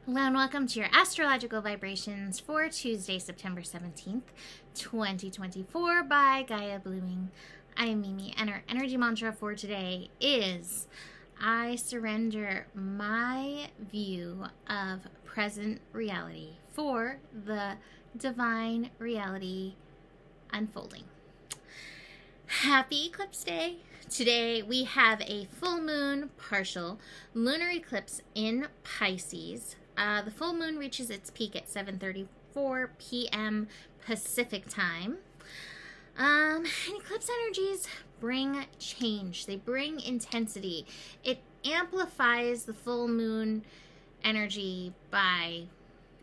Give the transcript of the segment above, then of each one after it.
Hello and welcome to your astrological vibrations for Tuesday, September 17th, 2024 by Gaia Blooming. I am Mimi, and our energy mantra for today is I surrender my view of present reality for the divine reality unfolding. Happy Eclipse Day! Today we have a full moon partial lunar eclipse in Pisces. The full moon reaches its peak at 7:34 p.m. Pacific time. And eclipse energies bring change. They bring intensity. It amplifies the full moon energy by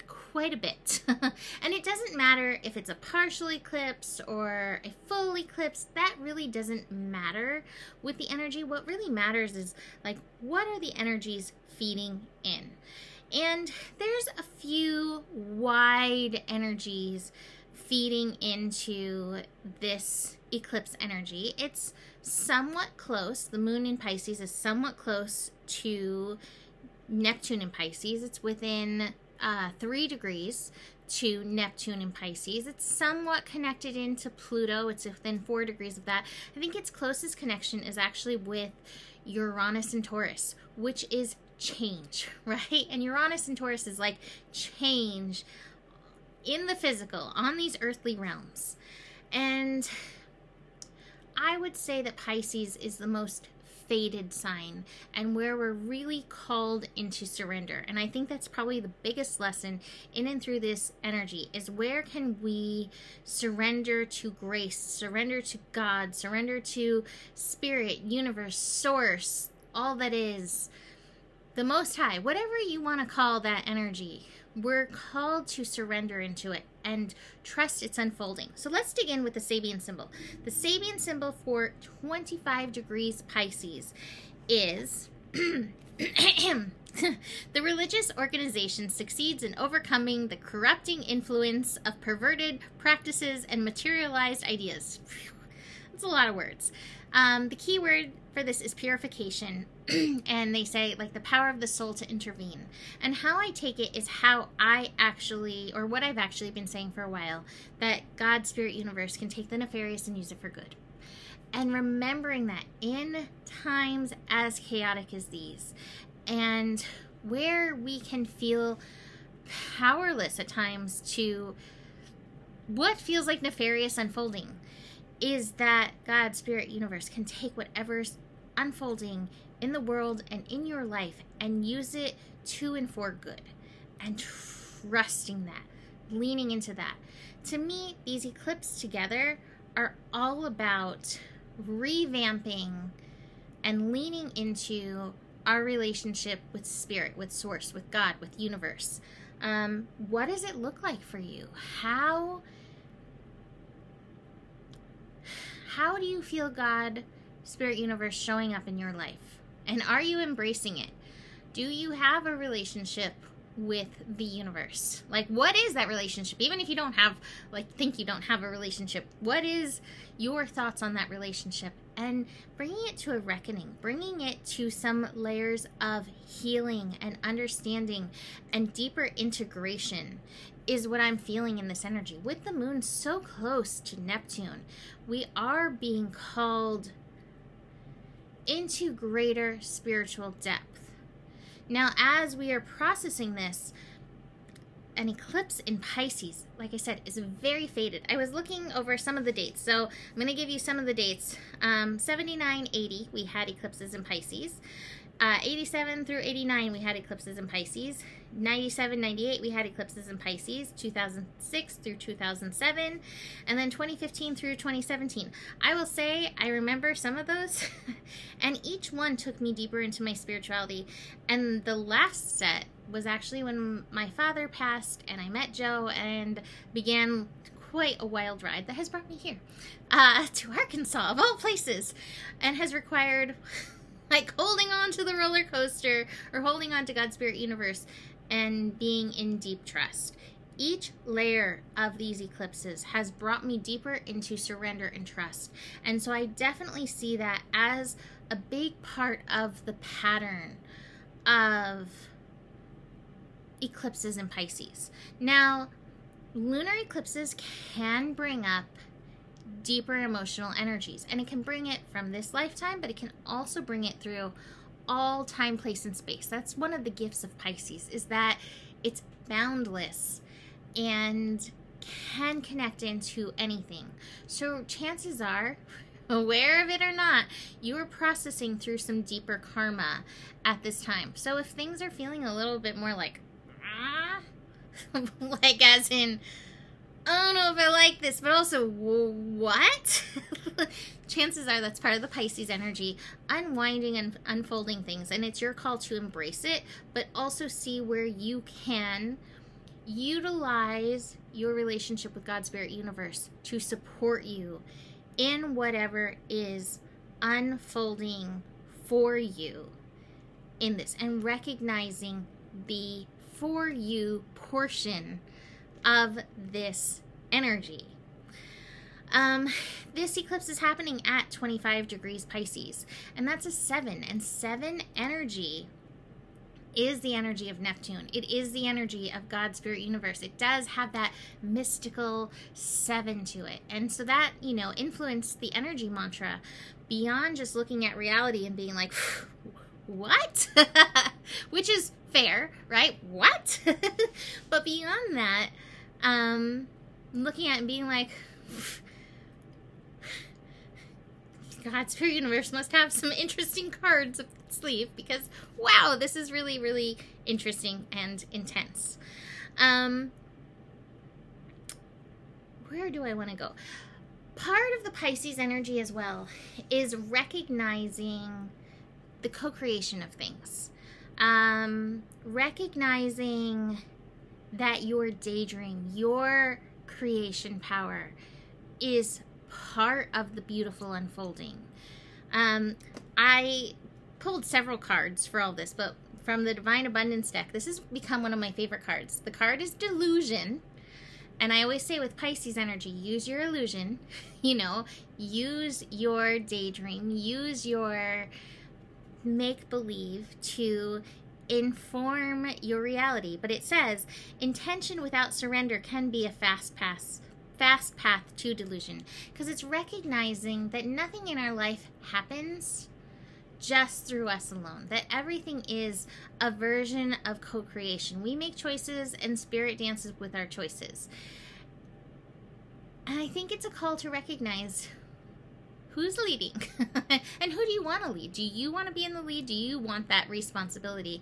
quite a bit. And it doesn't matter if it's a partial eclipse or a full eclipse. That really doesn't matter with the energy. What really matters is, like, what are the energies feeding in? And there's a few wide energies feeding into this eclipse energy. It's somewhat close. The moon in Pisces is somewhat close to Neptune in Pisces. It's within 3 degrees to Neptune in Pisces. It's somewhat connected into Pluto. It's within 4 degrees of that. I think its closest connection is actually with Uranus and Taurus, which is change, right? And Uranus and Taurus is like change in the physical, on these earthly realms. And I would say that Pisces is the most fated sign and where we're really called into surrender. And I think that's probably the biggest lesson in and through this energy is where can we surrender to grace, surrender to God, surrender to spirit, universe, source, all that is, the Most High, whatever you want to call that energy. We're called to surrender into it and trust its unfolding. So let's dig in with the Sabian symbol. The Sabian symbol for 25 degrees Pisces is the religious organization succeeds in overcoming the corrupting influence of perverted practices and materialized ideas. That's a lot of words. The key word for this is purification. And they say, like, the power of the soul to intervene. And how I take it is how I actually, or what I've actually been saying for a while, that God, Spirit, Universe can take the nefarious and use it for good. And remembering that in times as chaotic as these, and where we can feel powerless at times to what feels like nefarious unfolding, is that God, Spirit, Universe can take whatever's unfolding in the world and in your life and use it to and for good, and trusting that, leaning into that. To me, these eclipses together are all about revamping and leaning into our relationship with spirit, with source, with God, with universe. What does it look like for you? How do you feel God, Spirit, Universe showing up in your life? And are you embracing it? Do you have a relationship with the universe? Like, what is that relationship? Even if you don't have, think you don't have a relationship, what is your thoughts on that relationship? And bringing it to a reckoning, bringing it to some layers of healing and understanding and deeper integration is what I'm feeling in this energy. With the moon so close to Neptune, we are being called into greater spiritual depth. Now, as we are processing this, an eclipse in Pisces, like I said, is very fated. I was looking over some of the dates, so I'm going to give you some of the dates. 79, 80, we had eclipses in Pisces. 87 through 89, we had eclipses in Pisces. 97, 98, we had eclipses in Pisces. 2006 through 2007. And then 2015 through 2017. I will say I remember some of those. And each one took me deeper into my spirituality. And the last set was actually when my father passed and I met Joe and began quite a wild ride that has brought me here to Arkansas, of all places, and has required like holding on to the roller coaster or holding on to God's Spirit, Universe, and being in deep trust. Each layer of these eclipses has brought me deeper into surrender and trust. And so I definitely see that as a big part of the pattern of eclipses in Pisces. Now, lunar eclipses can bring up deeper emotional energies, and it can bring it from this lifetime, but it can also bring it through all time, place, and space. That's one of the gifts of Pisces, is that it's boundless and can connect into anything. So chances are, aware of it or not, you are processing through some deeper karma at this time. So if things are feeling a little bit more like, like as in, I don't know if I like this, but also, what? Chances are that's part of the Pisces energy, unwinding and unfolding things. And it's your call to embrace it, but also see where you can utilize your relationship with God, Spirit, Universe to support you in whatever is unfolding for you in this, and recognizing the for you portion of this energy. This eclipse is happening at 25 degrees Pisces, and that's a 7, and 7 energy is the energy of Neptune. It is the energy of God, Spirit, Universe. It does have that mystical 7 to it, and so that, you know, influenced the energy mantra beyond just looking at reality and being like, what? Which is fair, right? What? But beyond that, looking at it and being like, God, Spirit, Universe must have some interesting cards up its sleeve, because wow, this is really, really interesting and intense. Where do I want to go? Part of the Pisces energy as well is recognizing the co-creation of things. Recognizing that your daydream, your creation power is part of the beautiful unfolding. I pulled several cards for all this, but from the Divine Abundance deck, this has become one of my favorite cards. The card is Delusion, and I always say with Pisces energy, use your illusion, you know, use your daydream, use your make-believe to inform your reality. But it says, intention without surrender can be a fast path to delusion, because it's recognizing that nothing in our life happens just through us alone, that everything is a version of co-creation. We make choices and spirit dances with our choices. And I think it's a call to recognize who's leading and who do you want to lead? Do you want to be in the lead? Do you want that responsibility?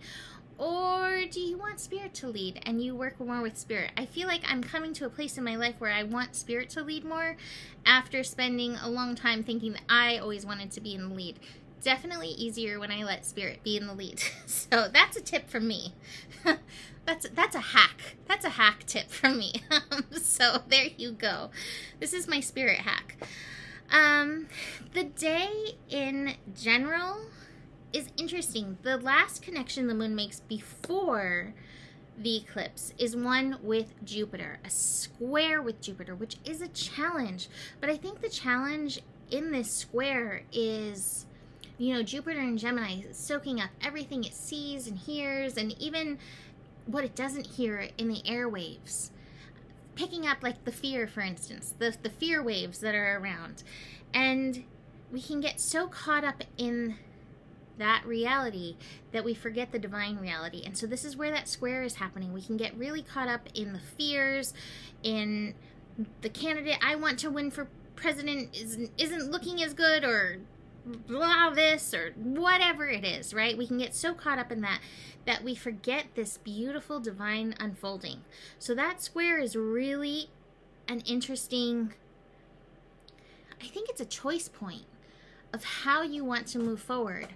Or do you want Spirit to lead and you work more with Spirit? I feel like I'm coming to a place in my life where I want Spirit to lead more after spending a long time thinking that I always wanted to be in the lead. Definitely easier when I let Spirit be in the lead. So that's a tip from me. That's a hack. That's a hack tip from me. So there you go. This is my Spirit hack. The day in general is interesting. The last connection the moon makes before the eclipse is one with Jupiter, a square with Jupiter, which is a challenge. But I think the challenge in this square is, you know, Jupiter in Gemini is soaking up everything it sees and hears, and even what it doesn't hear in the airwaves. Picking up, like, the fear, for instance, the fear waves that are around. And we can get so caught up in that reality that we forget the divine reality. And so this is where that square is happening. We can get really caught up in the fears, in the candidate I want to win for president isn't looking as good, or blah this, or whatever it is, right? We can get so caught up in that we forget this beautiful divine unfolding. So that square is really an interesting, I think it's a choice point of how you want to move forward.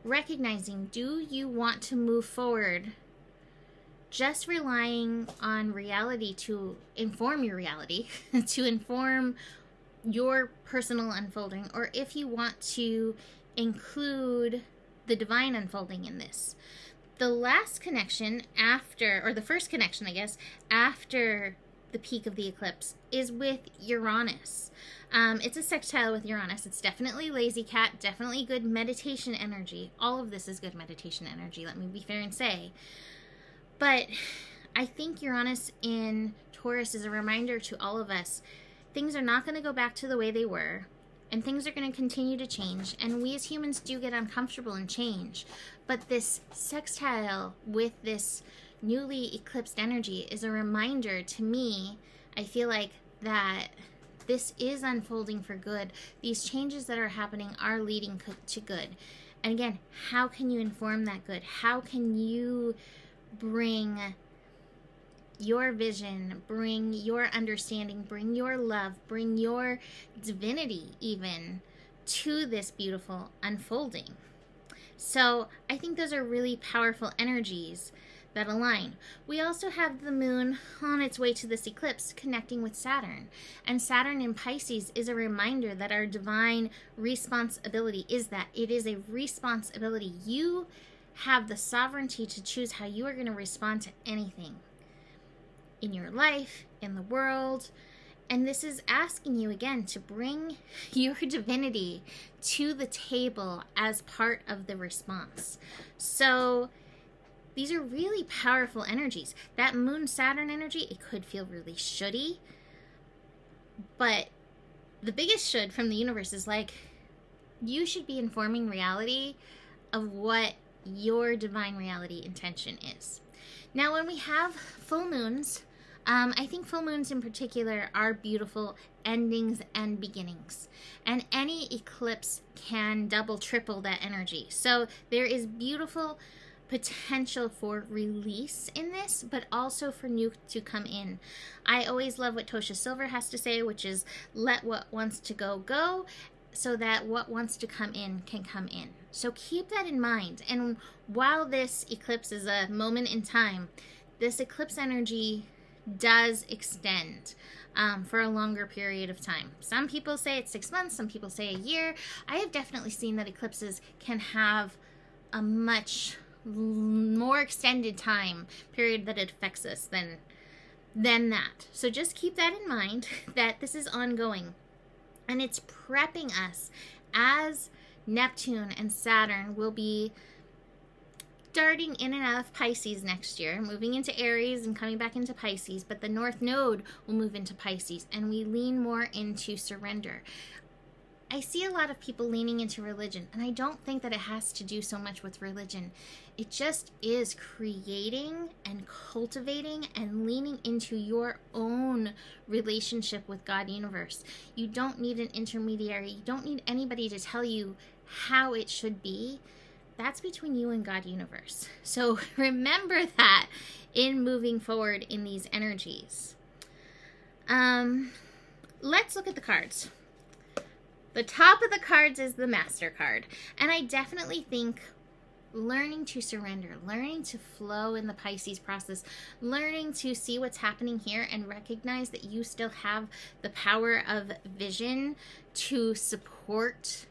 Recognizing, do you want to move forward just relying on reality to inform your reality, to inform your personal unfolding, or if you want to include the divine unfolding in this. The last connection after, or the first connection, I guess, after the peak of the eclipse is with Uranus. It's a sextile with Uranus. It's definitely lazy cat, definitely good meditation energy. All of this is good meditation energy, let me be fair and say. But I think Uranus in Taurus is a reminder to all of us, things are not going to go back to the way they were, and things are going to continue to change, and we as humans do get uncomfortable in change. But this sextile with this newly eclipsed energy is a reminder to me, I feel like, that this is unfolding for good. These changes that are happening are leading to good. And again, how can you inform that good? How can you bring your vision, bring your understanding, bring your love, bring your divinity even to this beautiful unfolding? So I think those are really powerful energies that align. We also have the moon on its way to this eclipse connecting with Saturn. And Saturn in Pisces is a reminder that our divine responsibility is that it is a responsibility. You have the sovereignty to choose how you are going to respond to anything in your life, in the world. And this is asking you again to bring your divinity to the table as part of the response. So these are really powerful energies. That Moon-Saturn energy, it could feel really shouldy. But the biggest should from the universe is like, you should be informing reality of what your divine reality intention is. Now, when we have full moons, I think full moons in particular are beautiful endings and beginnings. And any eclipse can double, triple that energy. So there is beautiful potential for release in this, but also for new to come in. I always love what Tosha Silver has to say, which is let what wants to go, go, so that what wants to come in can come in. So keep that in mind. And while this eclipse is a moment in time, this eclipse energy does extend for a longer period of time. Some people say it's 6 months, some people say a year. I have definitely seen that eclipses can have a much more extended time period that it affects us than that. So just keep that in mind, that this is ongoing, and it's prepping us as Neptune and Saturn will be starting in and out of Pisces next year, moving into Aries and coming back into Pisces, but the North Node will move into Pisces, and we lean more into surrender. I see a lot of people leaning into religion, and I don't think that it has to do so much with religion. It just is creating and cultivating and leaning into your own relationship with God Universe. You don't need an intermediary. You don't need anybody to tell you how it should be. That's between you and God Universe. So remember that in moving forward in these energies. Let's look at the cards. The top of the cards is the Master card. And I definitely think learning to surrender, learning to flow in the Pisces process, learning to see what's happening here and recognize that you still have the power of vision to support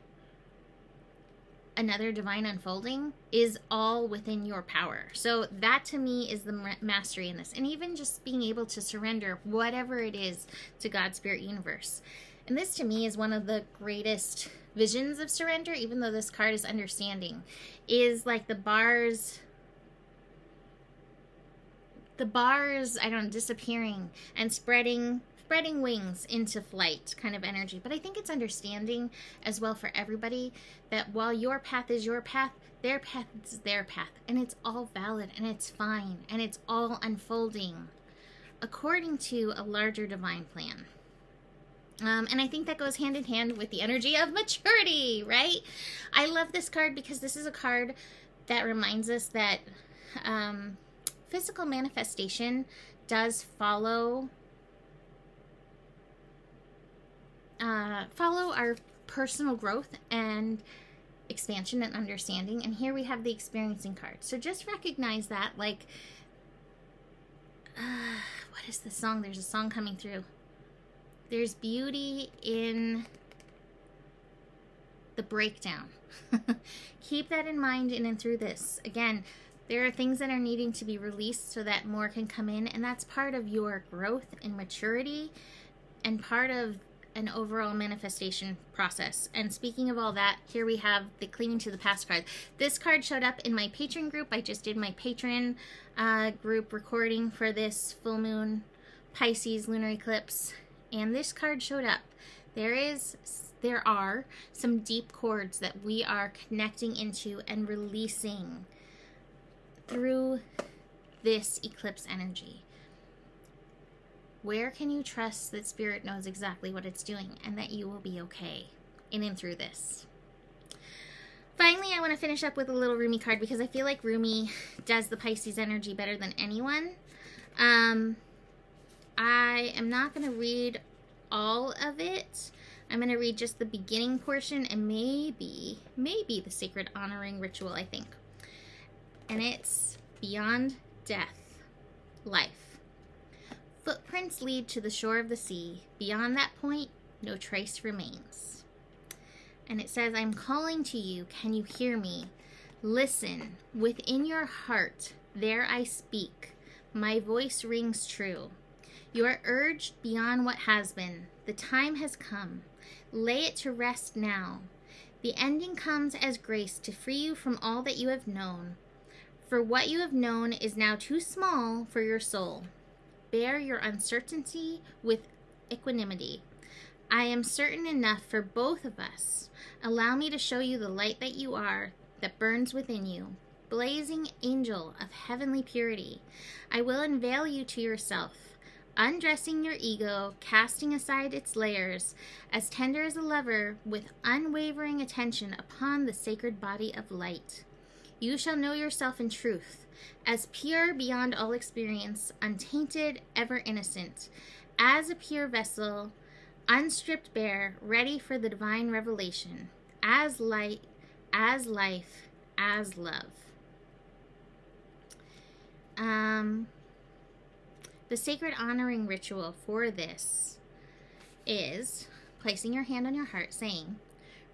another divine unfolding is all within your power. So that to me is the mastery in this. And even just being able to surrender whatever it is to God, Spirit, Universe. And this to me is one of the greatest visions of surrender, even though this card is understanding, is like the bars, I don't know, disappearing and spreading wings into flight kind of energy. But I think it's understanding as well for everybody that while your path is your path, their path is their path. And it's all valid and it's fine and it's all unfolding according to a larger divine plan. And I think that goes hand in hand with the energy of maturity, right? I love this card because this is a card that reminds us that physical manifestation does follow our personal growth and expansion and understanding. And here we have the experiencing card. So just recognize that, like, what is the song? There's a song coming through. There's beauty in the breakdown. Keep that in mind in and through this. Again, there are things that are needing to be released so that more can come in, and that's part of your growth and maturity and part of an overall manifestation process. And speaking of all that, here we have the Clinging to the Past card. This card showed up in my patron group. I just did my patron group recording for this full moon Pisces lunar eclipse, and this card showed up. There are some deep chords that we are connecting into and releasing through this eclipse energy. Where can you trust that Spirit knows exactly what it's doing and that you will be okay in and through this? Finally, I want to finish up with a little Rumi card because I feel like Rumi does the Pisces energy better than anyone. I am not going to read all of it. I'm going to read just the beginning portion and maybe the Sacred Honoring Ritual, I think. And it's beyond death, life. Footprints lead to the shore of the sea. Beyond that point, no trace remains. And it says, I'm calling to you. Can you hear me? Listen. Within your heart, there I speak. My voice rings true. You are urged beyond what has been. The time has come. Lay it to rest now. The ending comes as grace to free you from all that you have known. For what you have known is now too small for your soul. Bear your uncertainty with equanimity. I am certain enough for both of us. Allow me to show you the light that you are, that burns within you. Blazing angel of heavenly purity. I will unveil you to yourself. Undressing your ego, casting aside its layers, as tender as a lover, with unwavering attention upon the sacred body of light. You shall know yourself in truth, as pure beyond all experience, untainted, ever innocent, as a pure vessel, unstripped bare, ready for the divine revelation, as light, as life, as love. The sacred honoring ritual for this is placing your hand on your heart, saying,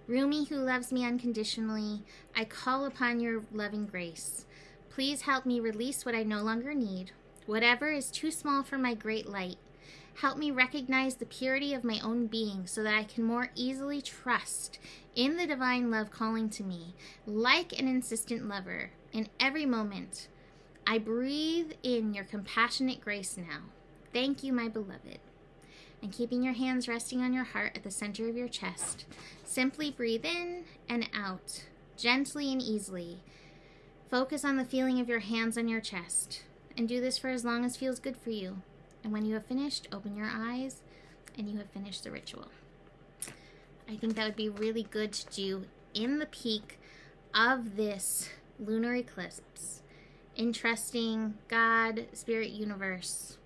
Rumi, who loves me unconditionally, I call upon your loving grace. Please help me release what I no longer need, whatever is too small for my great light. Help me recognize the purity of my own being so that I can more easily trust in the divine love calling to me, like an insistent lover, in every moment. I breathe in your compassionate grace now. Thank you, my beloved. And keeping your hands resting on your heart at the center of your chest, simply breathe in and out, gently and easily. Focus on the feeling of your hands on your chest, and do this for as long as feels good for you. And when you have finished, open your eyes, and you have finished the ritual. I think that would be really good to do in the peak of this lunar eclipse, entrusting God, Spirit, Universe,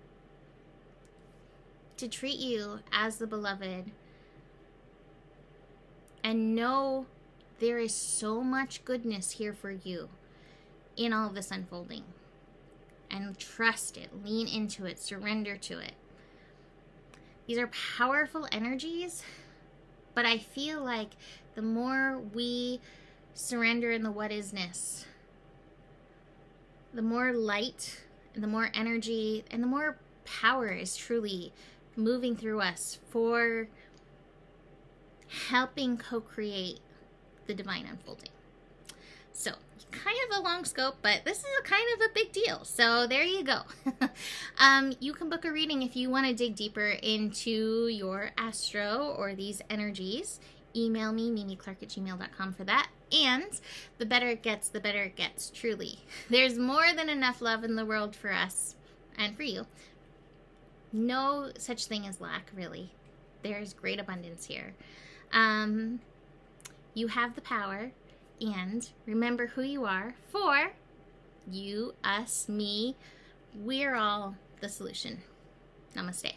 to treat you as the beloved, and know there is so much goodness here for you in all of this unfolding. And trust it, lean into it, surrender to it. These are powerful energies, but I feel like the more we surrender in the what isness, the more light and the more energy and the more power is truly moving through us for helping co-create the divine unfolding. So, kind of a long scope, but this is kind of a big deal. So there you go. You can book a reading if you want to dig deeper into your astro or these energies. Email me, mimiclark@gmail.com for that. And the better it gets, the better it gets, truly. There's more than enough love in the world for us and for you. No such thing as lack, really. There's great abundance here. You have the power, and remember who you are. For you, us, me, we're all the solution. Namaste.